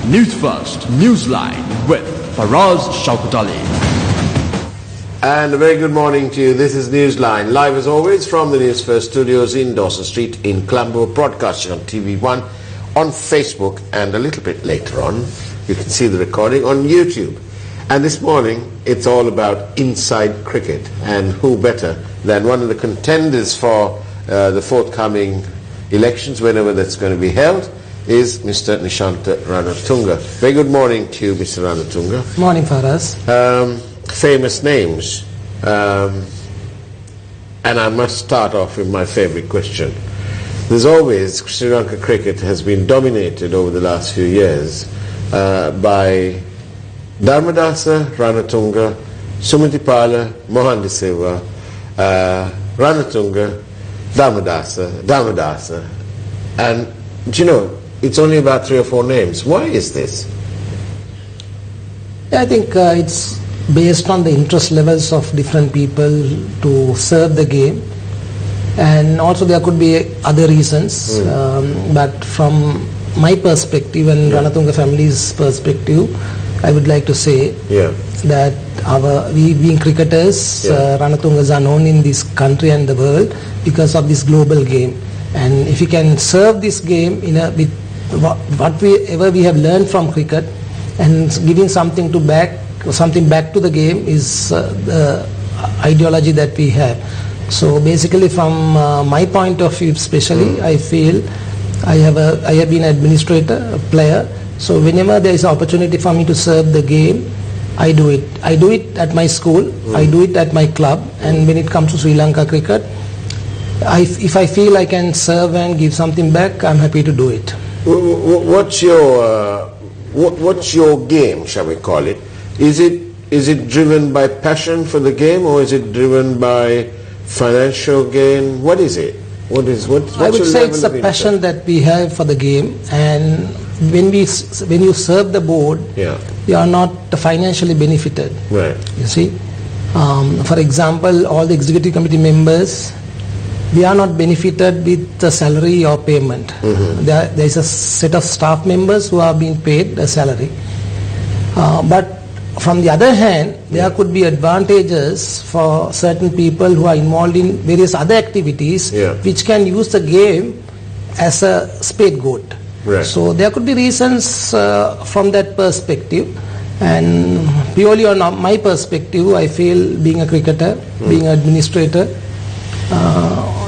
Newsfirst, Newsline with Faraz, Shauketaly. And a very good morning to you. This is Newsline, live as always from the Newsfirst studios in Dawson Street in Colombo, broadcasting on TV1, on Facebook, and a little bit later on, you can see the recording on YouTube. And this morning, it's all about inside cricket, and who better than one of the contenders for the forthcoming elections, whenever that's going to be held, is Mr. Nishantha Ranatunga. Very good morning to you, Mr. Ranatunga. Morning, Faraz. Famous names. And I must start off with my favorite question. There's always, Sri Lanka cricket has been dominated over the last few years by Dharmadasa, Ranatunga, Sumatipala, Mohandi Silva, Ranatunga, Dharmadasa. And, do you know, it's only about 3 or 4 names. Why is this? I think it's based on the interest levels of different people to serve the game. And also there could be other reasons. But from my perspective and Ranatunga family's perspective, I would like to say that we being cricketers, Ranatungas are known in this country and the world because of this global game. And if you can serve this game with whatever we have learned from cricket and giving something back to the game is the ideology that we have. So basically, from my point of view, especially, I feel I have been an administrator, a player. So whenever there is an opportunity for me to serve the game, I do it. I do it at my school, I do it at my club, and when it comes to Sri Lanka cricket, if I feel I can serve and give something back, I'm happy to do it. What's your game, shall we call it? Is it driven by passion for the game, or is it driven by financial gain? What is it? I would say it's a passion that we have for the game, and when you serve the board, you are not financially benefited. Right. You see, for example, all the executive committee members, we are not benefited with the salary or payment. There is a set of staff members who are being paid a salary. But from the other hand, there could be advantages for certain people who are involved in various other activities which can use the game as a scapegoat. Right. So there could be reasons from that perspective. And purely on my perspective, I feel being a cricketer, being an administrator,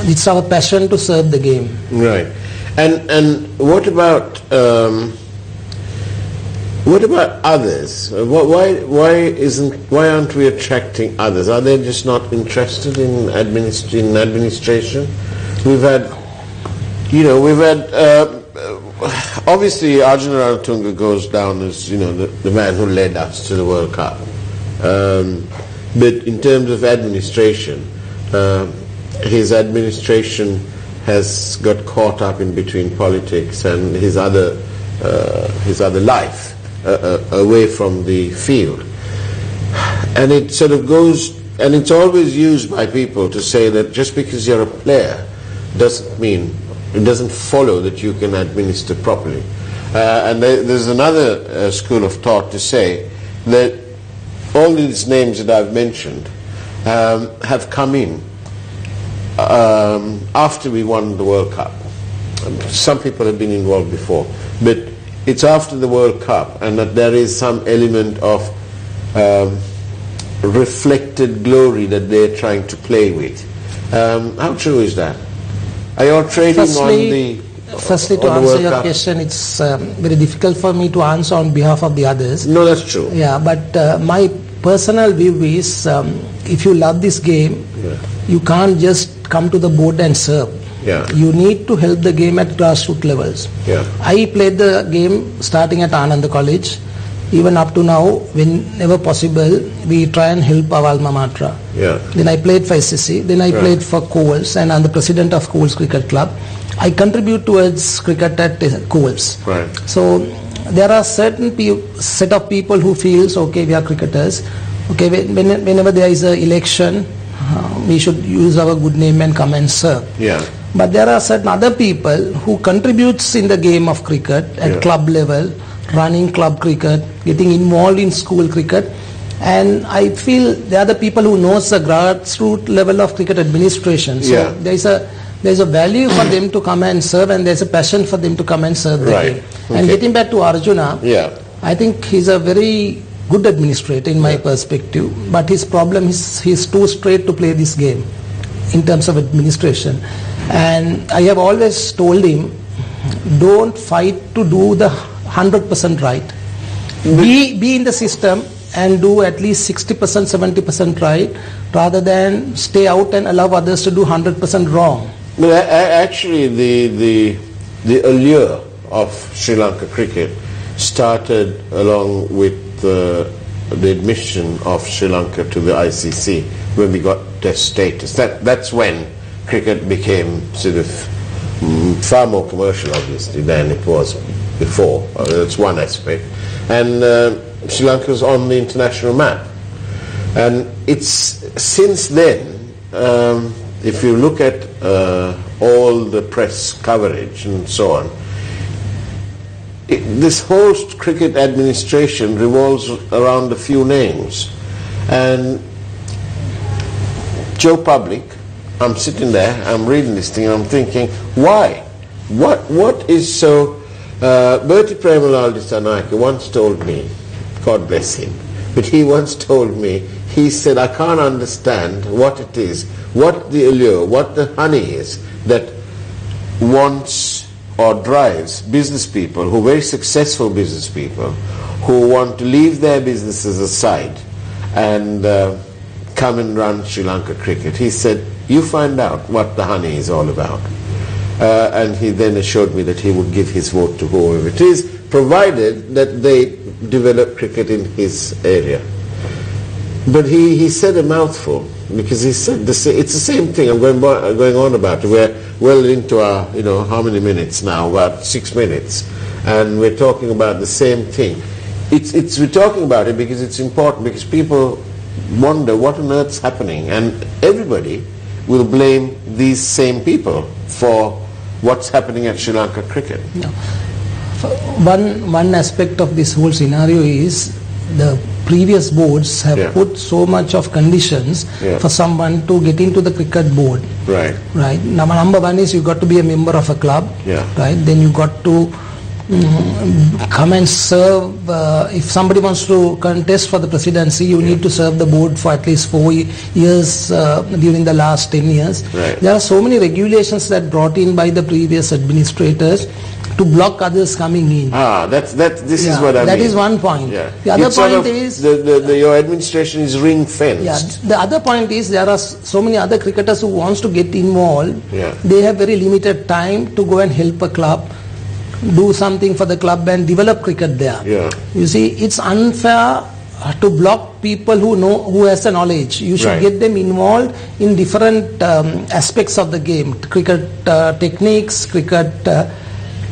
it's our passion to serve the game. Right. And what about others? Why aren't we attracting others? Are they just not interested in administration? We've had obviously Arjuna Ranatunga goes down as the man who led us to the World Cup. But in terms of administration, his administration has got caught up in between politics and his other life away from the field, and it sort of goes, and it's always used by people to say that just because you're a player doesn't follow that you can administer properly. And there's another school of thought to say that all these names that I've mentioned have come in after we won the World Cup. Some people have been involved before, but it's after the World Cup, and that there is some element of reflected glory that they're trying to play with. How true is that? Are you all trading Firstly, to answer your question, it's very difficult for me to answer on behalf of the others. No, that's true. Yeah, but my personal view is, if you love this game, you can't just come to the board and serve. You need to help the game at grassroots levels. I played the game starting at Ananda College. Even up to now, whenever possible, we try and help our alma mater. Then I played for SSC, then I played for Coles, and I'm the president of Coles Cricket Club. I contribute towards cricket at Coles. So there are certain set of people who feels, okay, we are cricketers. Okay, whenever there is an election, we should use our good name and come and serve. But there are certain other people who contributes in the game of cricket at club level, running club cricket, getting involved in school cricket. And I feel they are the people who knows the grassroots level of cricket administration. So there's a value for them to come and serve, and there's a passion for them to come and serve the game. And getting back to Arjuna, I think he's a very good administrator in my perspective, but his problem is he's too straight to play this game in terms of administration. And I have always told him, don't fight to do the 100% right. Be in the system and do at least 60%, 70% right, rather than stay out and allow others to do 100% wrong. Well, actually, the allure of Sri Lanka cricket started along with the admission of Sri Lanka to the ICC when we got test status. That's when cricket became sort of far more commercial, obviously, than it was before. That's one aspect. And Sri Lanka is on the international map. And it's since then, if you look at all the press coverage and so on, this whole cricket administration revolves around a few names. And Joe Public, I'm sitting there, I'm reading this thing, and I'm thinking, why? What is so... Bertie Premalaldi Sanayake once told me, God bless him, but he once told me, he said, I can't understand what it is, what the allure, what the honey is that wants or drives business people, who are very successful business people, who want to leave their businesses aside and come and run Sri Lanka cricket. He said, you find out what the honey is all about. And he then assured me that he would give his vote to whoever it is, provided that they develop cricket in his area. But he said a mouthful, because he said it's the same thing. I'm going on about it. We're well into our, how many minutes now? About 6 minutes, and we're talking about the same thing. We're talking about it because it's important, because people wonder what on earth's happening, and everybody will blame these same people for what's happening at Sri Lanka cricket. No. One aspect of this whole scenario is the previous boards have put so much of conditions for someone to get into the cricket board. Right. Right. Number one is you got to be a member of a club. Right. Then you got to come and serve. If somebody wants to contest for the presidency, you need to serve the board for at least 4 years during the last 10 years. Right. There are so many regulations that brought in by the previous administrators to block others coming in. This is what I mean. That is one point. The other point is your administration is ring fenced. The other point is there are so many other cricketers who wants to get involved. They have very limited time to go and help a club, do something for the club and develop cricket there. You see, it's unfair to block people who has the knowledge. You should get them involved in different aspects of the game. Cricket techniques,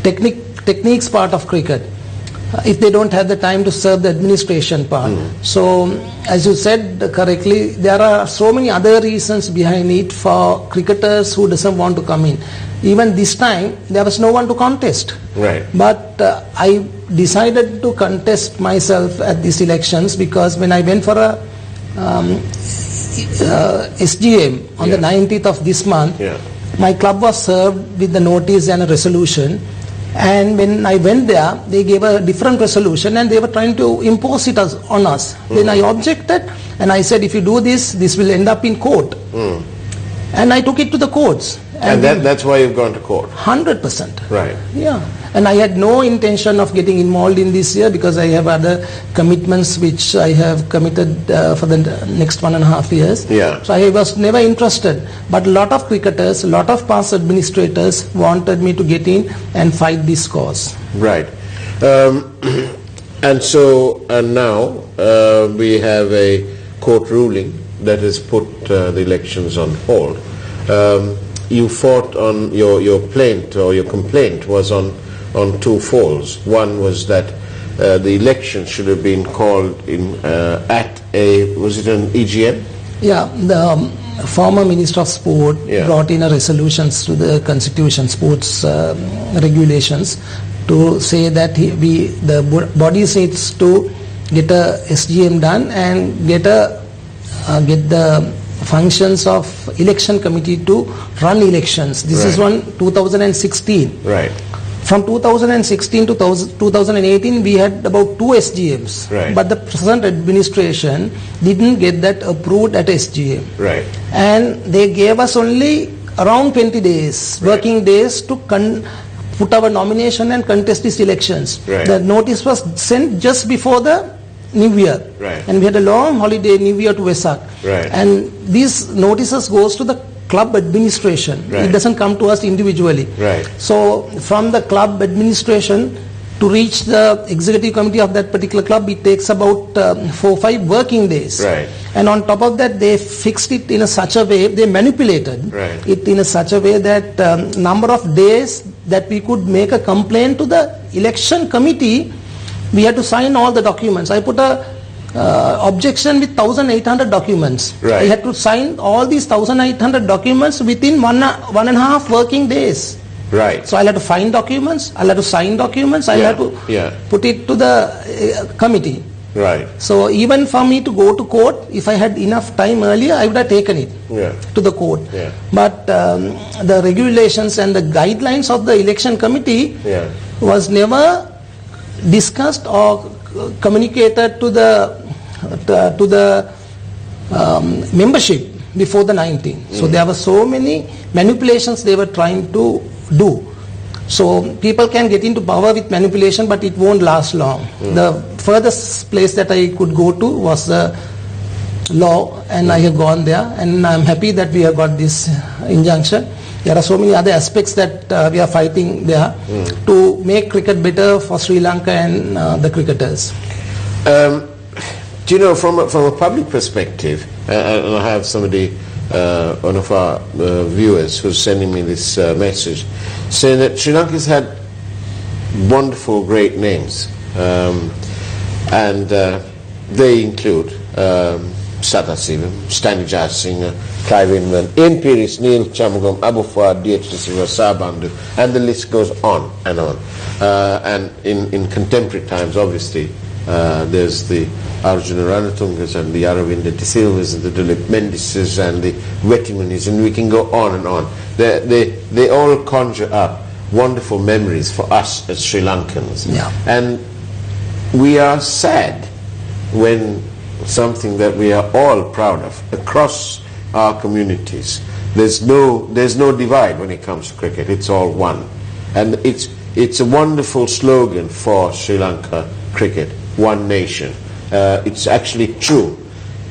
techniques part of cricket, if they don't have the time to serve the administration part. So, as you said correctly, there are so many other reasons behind it for cricketers who doesn't want to come in. Even this time, there was no one to contest. But I decided to contest myself at these elections, because when I went for a SGM on the 19th of this month, my club was served with the notice and a resolution. And when I went there, they gave a different resolution and they were trying to impose it on us. Then I objected and I said, if you do this, this will end up in court. And I took it to the courts. And that's why you've gone to court? 100%. Right. Yeah. And I had no intention of getting involved in this year, because I have other commitments which I have committed for the next 1.5 years. So I was never interested. But a lot of cricketers, a lot of past administrators wanted me to get in and fight this cause. Right. And now we have a court ruling that has put the elections on hold. You fought on your complaint was on two folds. One was that the election should have been called in was it an EGM? The former Minister of Sport brought in a resolutions to the Constitution, sports regulations, to say that the body needs to get a SGM done and get the functions of election committee to run elections. This is one 2016. Right. From 2016 to 2018, we had about 2 SGMs. Right. But the present administration didn't get that approved at SGM. Right. And they gave us only around 20 days, working days, to put our nomination and contest these elections. Right. The notice was sent just before the New Year. Right. And we had a long holiday, New Year to Vesak. Right. And these notices goes to the club administration. Right. It doesn't come to us individually. Right. So from the club administration to reach the executive committee of that particular club, it takes about 4-5 working days. Right. And on top of that, they fixed it in such a way, they manipulated it in such a way that number of days that we could make a complaint to the election committee, we had to sign all the documents. I put a objection with 1,800 documents. Right. I had to sign all these 1,800 documents within 1.5 working days. Right. So I'll have to find documents, I'll have to sign documents, I'll have to put it to the committee. Right. So even for me to go to court, if I had enough time earlier, I would have taken it to the court. Yeah. But the regulations and the guidelines of the election committee was never discussed or communicated to the membership before the 19th. So there were so many manipulations they were trying to do. So people can get into power with manipulation, but it won't last long. The furthest place that I could go to was the law, and I have gone there, and I'm happy that we have got this injunction. There are so many other aspects that we are fighting there to make cricket better for Sri Lanka and the cricketers. Do you know, from a public perspective, and I have somebody, one of our viewers who's sending me this message, saying that Sri Lanka's had wonderful, great names, and they include Satasivam, Stanley Jayasinghe, Clive Inman, Ian Pearce, Neil Chamugam, Abu Fawad, D.H. Silva, Sabandu, and the list goes on and on. And in contemporary times, obviously, there's the Arjuna Ranatungas and the Aravinda De Silvas and the Dilip Mendises and the Wettimanis, and we can go on and on. They all conjure up wonderful memories for us as Sri Lankans. Yeah. And we are sad when something that we are all proud of across our communities, there's no divide when it comes to cricket. It's all one, and it's a wonderful slogan for Sri Lanka cricket, one nation. It's actually true,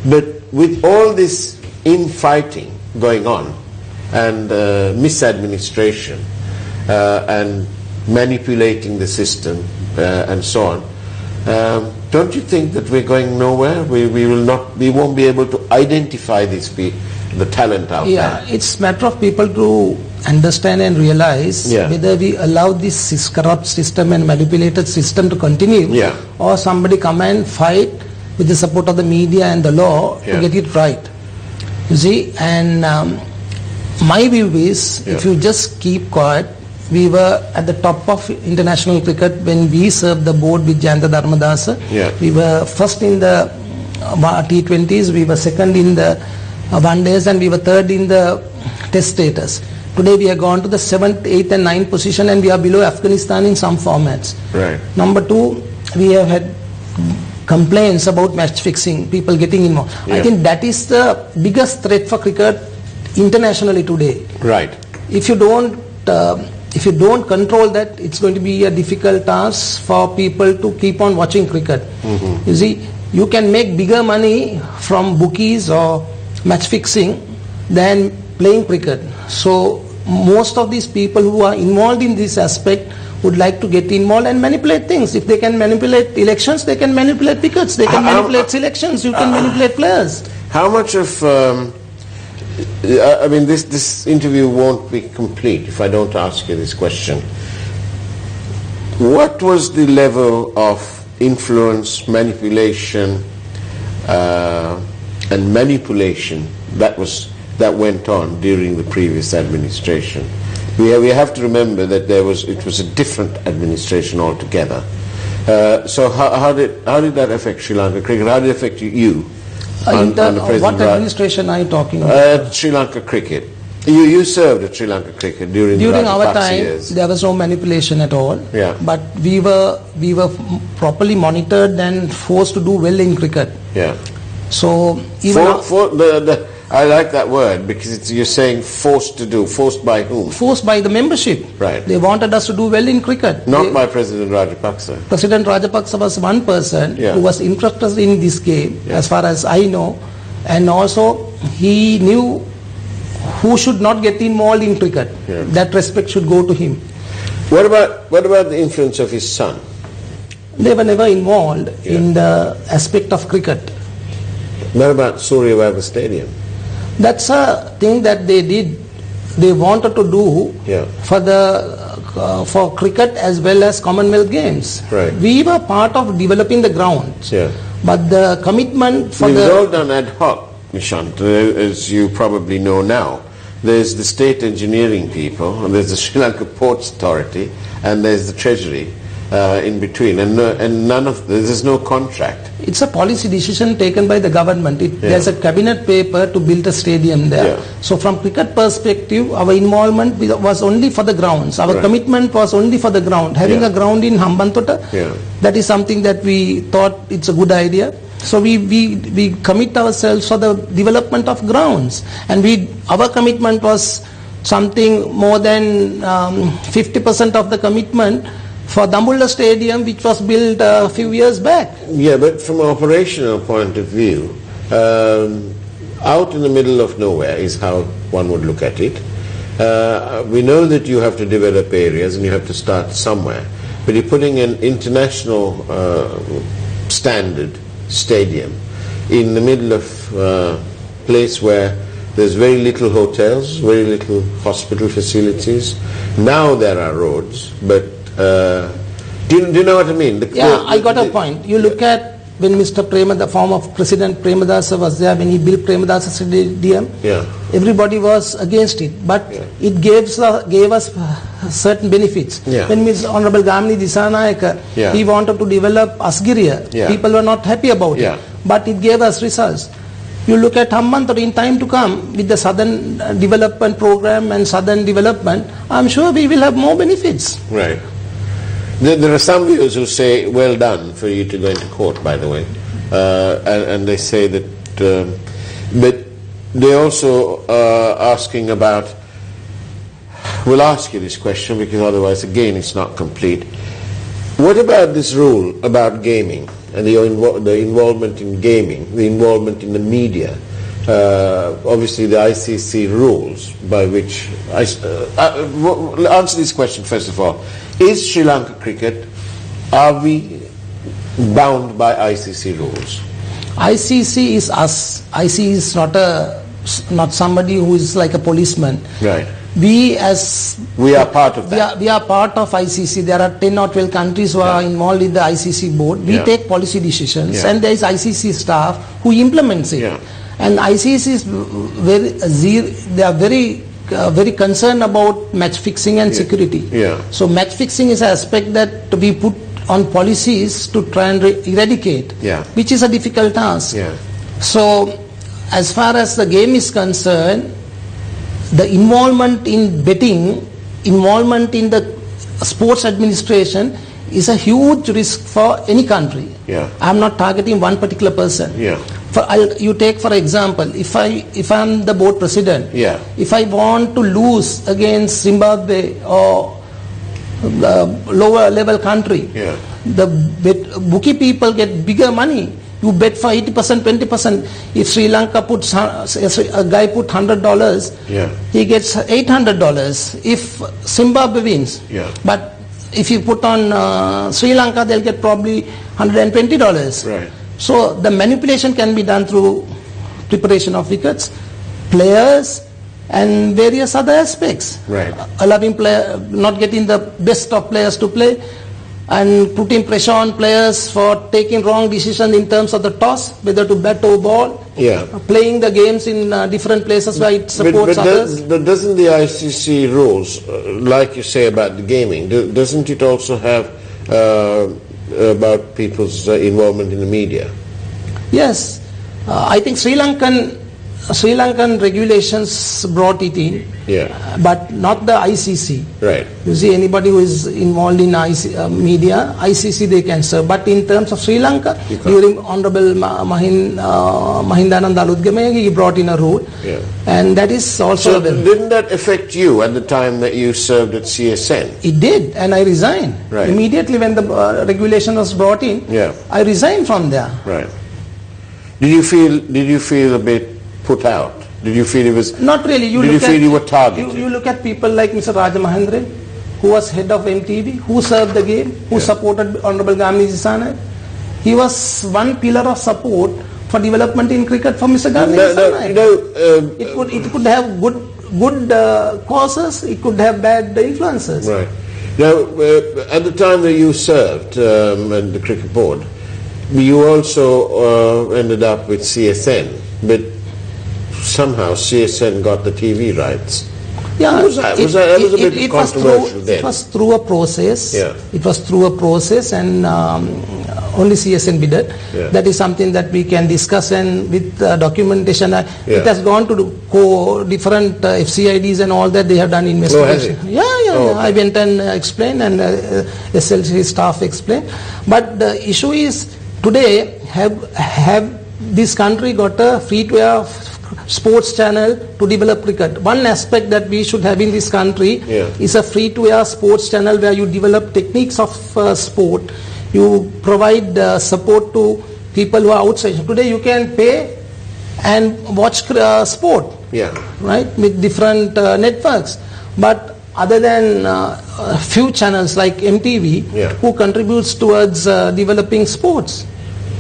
but with all this infighting going on and misadministration and manipulating the system and so on, don't you think that we're going nowhere? We won't be able to identify the talent out there. Yeah, it's matter of people to understand and realize whether we allow this corrupt system and manipulated system to continue, or somebody come and fight with the support of the media and the law to get it right. You see, and my view is, if you just keep quiet, we were at the top of international cricket when we served the board with Jayanta Dharmadasa. We were first in the T20s, we were second in the one days, and we were third in the test status. Today we have gone to the 7th, 8th and 9th position, and we are below Afghanistan in some formats. Right. Number two, we have had complaints about match fixing, people getting involved. I think that is the biggest threat for cricket internationally today. Right. If you don't control that, it's going to be a difficult task for people to keep on watching cricket. You see, you can make bigger money from bookies or match fixing than playing cricket. So most of these people who are involved in this aspect would like to get involved and manipulate things. If they can manipulate elections, they can manipulate wickets, they can manipulate selections, you can manipulate players. How much of I mean, this interview won't be complete if I don't ask you this question. What was the level of influence, manipulation, and manipulation that went on during the previous administration? We have to remember that it was a different administration altogether. So how did that affect Sri Lanka cricket? How did it affect you? What administration are you talking about? Sri Lanka cricket. You served at Sri Lanka cricket during our time. Years. There was no manipulation at all. Yeah. But we were properly monitored and forced to do well in cricket. Yeah. So even I like that word because you're saying forced to do. Forced by whom? Forced by the membership. Right. They wanted us to do well in cricket. Not by President Rajapaksa. President Rajapaksa was one person who was interested in this game, as far as I know, and also he knew who should not get involved in cricket. Yeah. That respect should go to him. What about the influence of his son? They were never involved in the aspect of cricket. What about Suryavada Stadium? That's a thing that they did. They wanted to do for cricket as well as Commonwealth Games. Right. We were part of developing the grounds. Yeah. But the commitment for it was all done ad hoc, Nishantha, as you probably know now. There's the state engineering people, and there's the Sri Lanka Ports Authority, and there's the Treasury in between, and none of there's no contract. It's a policy decision taken by the government. There's a cabinet paper to build a stadium there. Yeah. So from cricket perspective, our involvement was only for the grounds. Our commitment was only for the ground. Having a ground in Hambantota, that is something that we thought it's a good idea. So we commit ourselves for the development of grounds, and our commitment was something more than 50% of the commitment for Dambulla Stadium, which was built a few years back. Yeah, but from an operational point of view, out in the middle of nowhere is how one would look at it. We know that you have to develop areas and you have to start somewhere, but you're putting an international standard stadium in the middle of a place where there's very little hotels, very little hospital facilities. Now there are roads, but do you know what I mean? I got a point. You look at when Mr. Premadasa, former President Premadasa was there, when he built Premadasa Stadium, everybody was against it, but it gave us certain benefits. When Ms. Honorable Gamini Disanayaka, he wanted to develop Asgiriya, people were not happy about it, but it gave us results. You look at Hambantota in time to come with the Southern Development Program and Southern Development, I'm sure we will have more benefits. Right. There are some viewers who say, well done for you to go into court, by the way. And they say that, but they're also asking about, we'll ask you this question because otherwise, again, it's not complete. What about this rule about gaming and the involvement in gaming, the involvement in the media? Obviously, the ICC rules by which... answer this question first of all. Is Sri Lanka cricket, are we bound by ICC rules? ICC is us. ICC is not somebody who is like a policeman. Right. We are part of that. We are part of ICC. There are 10 or 12 countries who are involved in the ICC board. We take policy decisions, and there is ICC staff who implements it. And ICC is they are very concerned about match fixing and security. So match fixing is an aspect that we put on policies to try and eradicate, which is a difficult task. So as far as the game is concerned, the involvement in betting, involvement in the sports administration is a huge risk for any country. I am not targeting one particular person. You take for example, if I'm the board president, if I want to lose against Zimbabwe or the lower level country, the bookie people get bigger money. You bet for 80%, 20%. If Sri Lanka puts, a guy put $100, he gets $800 if Zimbabwe wins. But if you put on Sri Lanka, they'll get probably $120. Right. So the manipulation can be done through preparation of wickets, players, and various other aspects. Right. Allowing not getting the best of players to play. and putting pressure on players for taking wrong decisions in terms of the toss, whether to bat or ball, playing the games in different places where it supports others. But doesn't the ICC rules, like you say about the gaming, doesn't it also have about people's involvement in the media? Yes, I think Sri Lankan regulations brought it in, but not the ICC. Right. You see, anybody who is involved in media, ICC they can serve. But in terms of Sri Lanka, during Honorable Mahindananda Alutgame, he brought in a rule, and that is also... So didn't that affect you at the time that you served at CSN? It did, and I resigned. Right. Immediately when the regulation was brought in, I resigned from there. Right. Did you feel a bit put out? Did you feel it was... Not really. Did you feel you were targeted? You look at people like Mr. Raja Mahendran, who was head of MTV, who served the game, who supported Honorable Gamini Jisana. He was one pillar of support for development in cricket for Mr. Gamini Jisana. It could have good causes, it could have bad influences. Right. Now, at the time that you served at the cricket board, you also ended up with CSN, but somehow CSN got the TV rights. Yeah, was that? Was a bit controversial then? It was through a process. It was through a process, and only CSN bid it. That is something that we can discuss, and with documentation. It has gone to different FCIDs and all that. They have done investigation. Oh, has it? I went and explained, and SLC staff explained. But the issue is, today, have this country got a free-to-air sports channel to develop cricket? One aspect that we should have in this country is a free-to-air sports channel where you develop techniques of sport. You provide support to people who are outside. Today you can pay and watch sport, right, with different networks. But other than few channels like MTV, who contributes towards developing sports.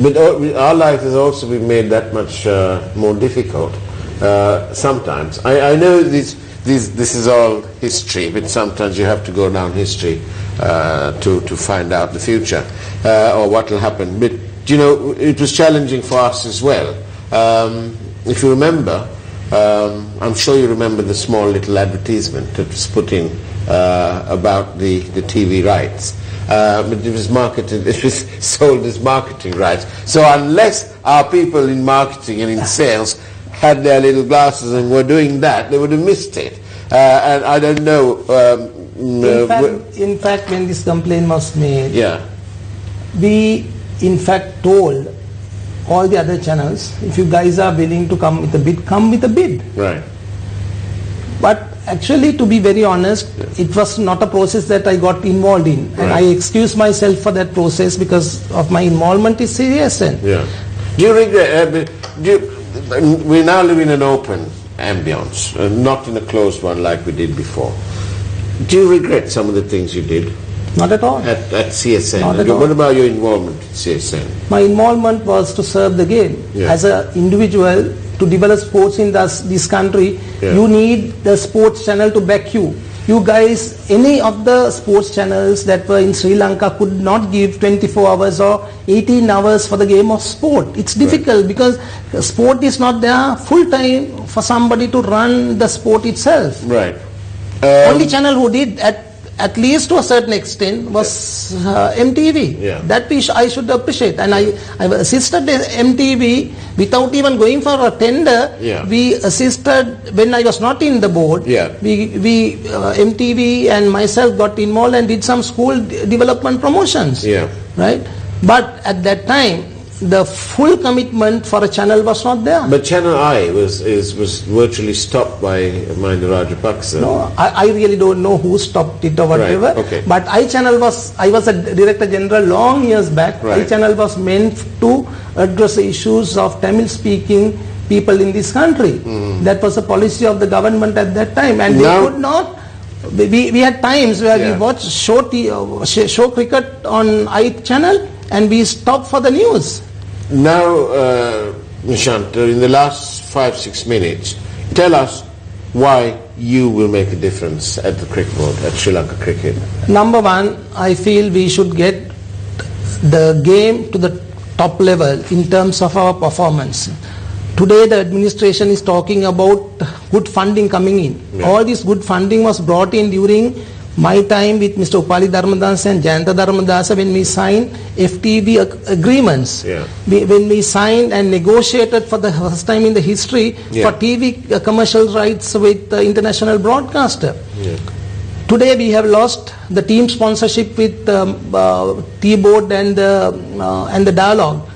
But our life has also been made that much more difficult sometimes. I know this is all history, but sometimes you have to go down history to find out the future or what will happen. But you know, it was challenging for us as well. If you remember, I'm sure you remember the small little advertisement that was put in about the TV rights. But it was marketed, it was sold as marketing rights. So unless our people in marketing and in sales had their little glasses and were doing that, they would have missed it. And I don't know... in fact, when this complaint was made, we in fact told all the other channels, if you guys are willing to come with a bid, come with a bid. Right. But actually, to be very honest, it was not a process that I got involved in. And I excuse myself for that process because of my involvement in CSN. Do you regret... we now live in an open ambience, not in a closed one like we did before. Do you regret some of the things you did? Not at all. At CSN? Not at all. What about your involvement in CSN? My involvement was to serve the game. As an individual, to develop sports in this country, you need the sports channel to back you. You guys, any of the sports channels that were in Sri Lanka could not give 24 hours or 18 hours for the game of sport. It's difficult because sport is not there full time for somebody to run the sport itself. Right. Only channel who did at least to a certain extent was MTV. That I should appreciate. And I assisted MTV without even going for a tender. We assisted when I was not in the board. We MTV and myself got involved and did some school development promotions. Right. But at that time, the full commitment for a channel was not there. But Channel I was virtually stopped by Mahinda Rajapaksa. No, I really don't know who stopped it or whatever. But I was a Director General long years back. I-Channel was meant to address the issues of Tamil speaking people in this country. That was the policy of the government at that time, and they could not. We had times where we watched show cricket on I-Channel and we stopped for the news. Now, Nishantha, in the last 5-6 minutes, tell us why you will make a difference at the cricket board, at Sri Lanka Cricket? Number one, I feel we should get the game to the top level in terms of our performance. Today the administration is talking about good funding coming in. Yeah. All this good funding was brought in during my time with Mr. Upali Dharmadasa and Jayanta Dharmadasa when we signed FTV agreements. Yeah. When we signed and negotiated for the first time in the history for TV commercial rights with the international broadcaster. Yeah. Today we have lost the team sponsorship with T-Board and the Dialogue.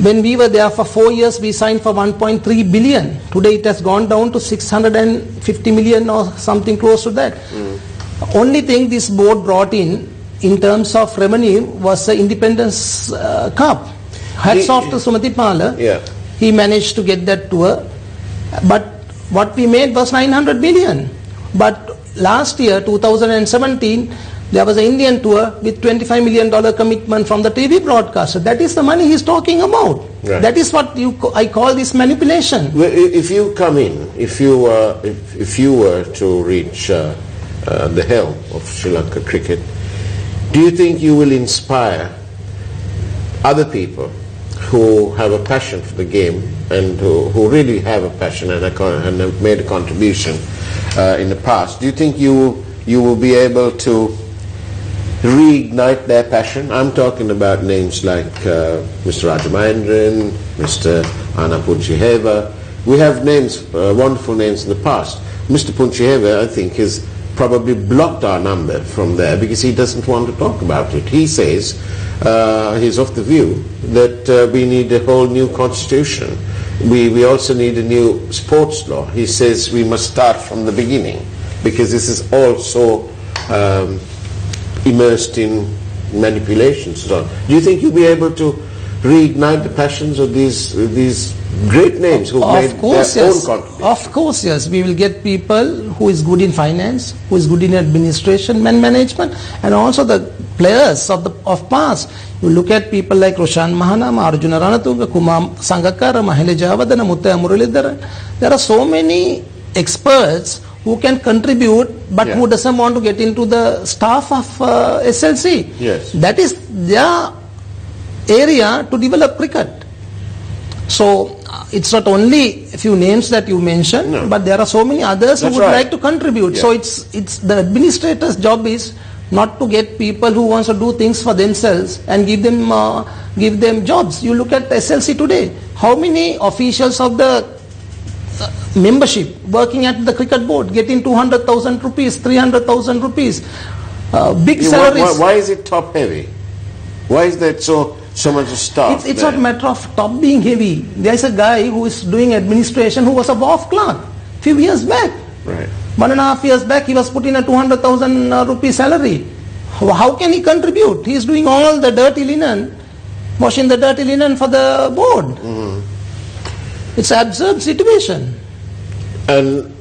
When we were there for 4 years, we signed for 1.3 billion. Today it has gone down to 650 million or something close to that. Only thing this board brought in terms of revenue was the Independence Cup. Hats off to Sumati Pala. Yeah. He managed to get that tour. But what we made was 900 million. But last year, 2017, there was an Indian tour with $25 million commitment from the TV broadcaster. That is the money he's talking about. Right. That is what I call this manipulation. Well, if you come in, if you were to reach the helm of Sri Lanka Cricket, do you think you will inspire other people who have a passion for the game and who really have a passion and have made a contribution in the past? Do you think you will be able to reignite their passion? I'm talking about names like Mr. Rajamahendran, Mr. Anna Punchiheva. We have names, wonderful names in the past. Mr. Punchiheva, I think, has probably blocked our number from there because he doesn't want to talk about it. He says he's of the view that we need a whole new constitution. We also need a new sports law. He says we must start from the beginning because this is all so immersed in manipulations. So, do you think you'll be able to reignite the passions of these great names who made their own contribution? Of course, yes. We will get people who is good in finance, who is good in administration and management, and also the players of past. You look at people like Roshan Mahanama, Arjuna Ranatunga, Kumar Sangakkara, Mahela Jayawardena, Muthaiya Muralidharan. There are so many experts who can contribute, but who doesn't want to get into the staff of SLC. Yes. That is their area to develop cricket. So it's not only a few names that you mentioned, but there are so many others who would like to contribute. Yeah. So it's the administrator's job is not to get people who wants to do things for themselves and give them jobs. You look at SLC today. How many officials of the membership working at the cricket board getting 200,000 rupees, 300,000 rupees, big salaries? Why is it top heavy? Why is that so much staff? It's not a matter of top being heavy. There is a guy who is doing administration who was a wharf clerk few years back. Right. 1.5 years back he was put in a 200,000 rupee salary. How can he contribute? He is doing all the dirty linen, washing the dirty linen for the board. It's an absurd situation. And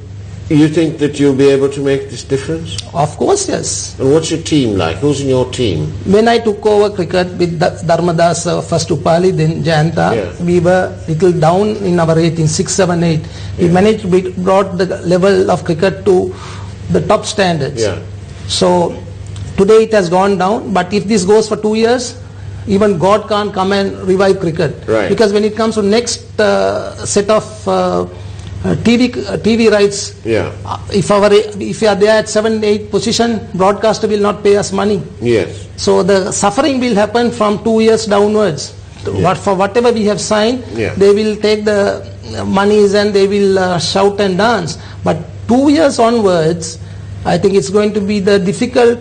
you think that you'll be able to make this difference? Of course, yes. And what's your team like? Who's in your team? When I took over cricket with Dharmadasa, first Upali, then Jayanta, we were little down in our rating, 6, 7, 8. We managed to brought the level of cricket to the top standards. So today it has gone down, but if this goes for 2 years, even God can't come and revive cricket. Because when it comes to next set of TV rights, if we are there at 7, 8 position, broadcaster will not pay us money. So the suffering will happen from 2 years downwards. But for whatever we have signed, they will take the monies and they will shout and dance. But 2 years onwards, I think it's going to be the difficult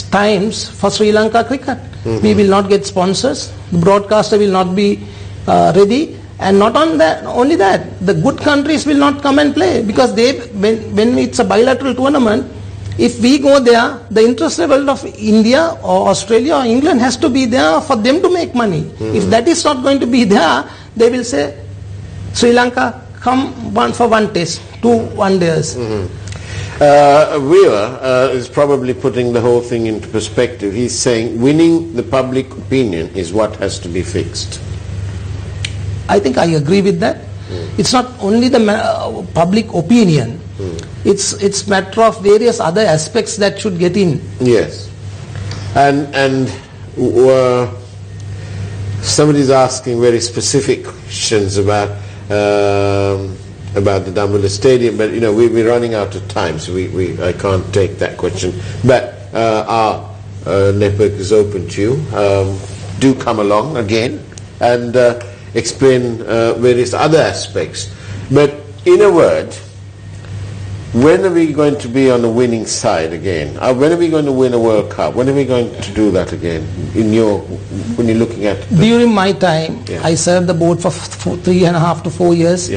times for Sri Lanka cricket. We will not get sponsors. The broadcaster will not be ready. And not only that, the good countries will not come and play because when it's a bilateral tournament, if we go there, the interest level of India or Australia or England has to be there for them to make money. If that is not going to be there, they will say, Sri Lanka, come for one test, 2 one-days. A viewer is probably putting the whole thing into perspective. He's saying winning the public opinion is what has to be fixed. I think I agree with that. It's not only the public opinion. It's matter of various other aspects that should get in. Yes. And somebody's asking very specific questions about the Dambulla Stadium, but we're running out of time, so I can't take that question. But our network is open to you. Do come along again and explain various other aspects. But in a word, when are we going to be on the winning side again? When are we going to win a World Cup? When are we going to do that again? When you're looking at during my time, I served the board for 3.5 to 4 years.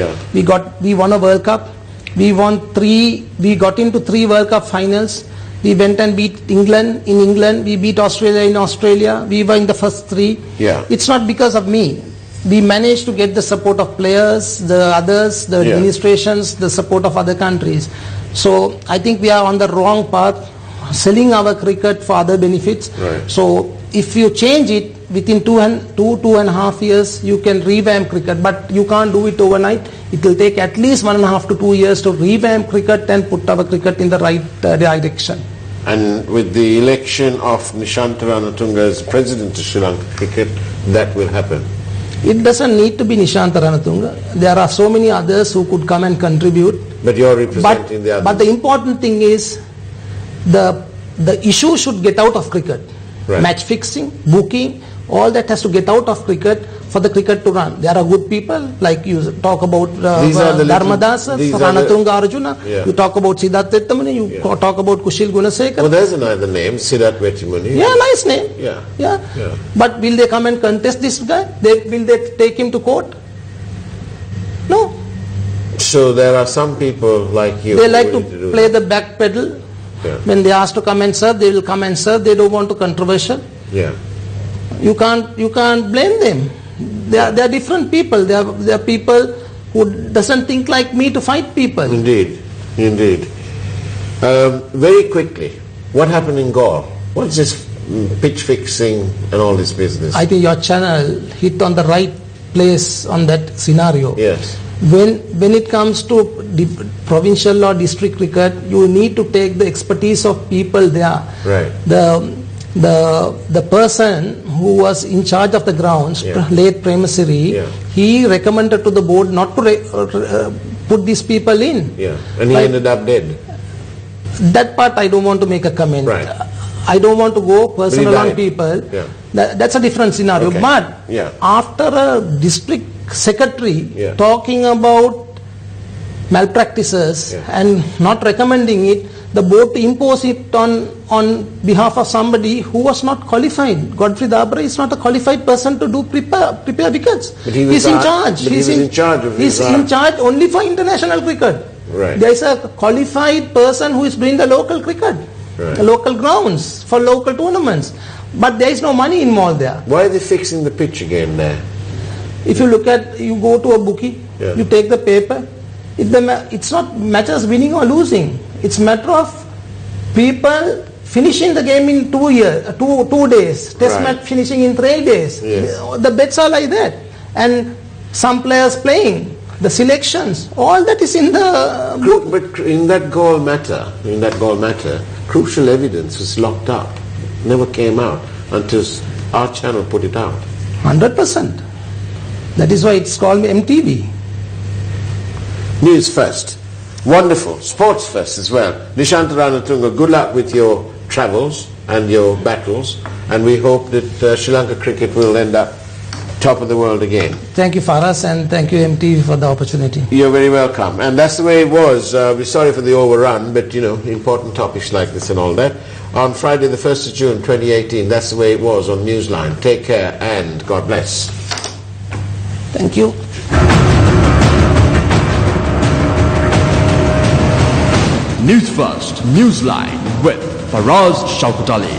We won a World Cup. We got into 3 World Cup finals. We went and beat England in England. We beat Australia in Australia. We were in the first 3. It's not because of me. We managed to get the support of players, the others, the administrations, the support of other countries. So I think we are on the wrong path, selling our cricket for other benefits. So if you change it within 2.5 years, you can revamp cricket, but you can't do it overnight. It will take at least 1.5 to 2 years to revamp cricket and put our cricket in the right direction. And with the election of Nishantha Ranatunga as president of Sri Lanka cricket, that will happen. It doesn't need to be Nishantha Ranatunga. There are so many others who could come and contribute. But you're representing the others. But the important thing is the issue should get out of cricket. Match fixing, booking, all that has to get out of cricket for the cricket to run. There are good people, like you talk about Dharmadasa, Ranatunga Arjuna, you talk about Siddharth Vettamani, you talk about Kushil Gunasekar. Well, there's another name, Siddharth Vettamani. Yeah, nice name. But will they come and contest this guy? Will they take him to court? No. So there are some people like you. They like to play the back pedal. When they ask to come and serve, they will come and serve. They don't want to controversial. You can't blame them. They are different people. They are people who doesn't think like me to fight people. Indeed. Very quickly, what happened in Galle? What's this pitch fixing and all this business? I think your channel hit on the right place on that scenario. Yes. When it comes to provincial or district cricket, you need to take the expertise of people there. The person who was in charge of the grounds, late Premasiri, he recommended to the board not to put these people in. And he ended up dead. That part I don't want to make a comment. I don't want to go personal on people. That's a different scenario. But after a district secretary talking about malpractices and not recommending it, the board to impose it on behalf of somebody who was not qualified. Godfrey Dabra is not a qualified person to prepare wickets. But he's in charge. He's in charge only for international cricket. There is a qualified person who is doing the local cricket, the local grounds for local tournaments. But there is no money involved there. Why are they fixing the pitch again there? If you go to a bookie, you take the paper. It's not matters winning or losing. It's matter of people finishing the game in 2 days. Test match finishing in 3 days. The bets are like that. And some players playing, the selections, all that is in the book. But in that Galle matter, crucial evidence was locked up. Never came out until our channel put it out. 100%. That is why it's called MTV. News first. Wonderful. Sports first as well. Nishantha Ranatunga, good luck with your travels and your battles, and we hope that Sri Lanka cricket will end up top of the world again. Thank you, Faraz, and thank you, MTV, for the opportunity. You're very welcome. And that's the way it was. We're sorry for the overrun, but important topics like this and all that. On Friday the 1st of June 2018, that's the way it was on Newsline. Take care and God bless. Thank you. Newsfirst, Newsline with Faraz Shauketaly.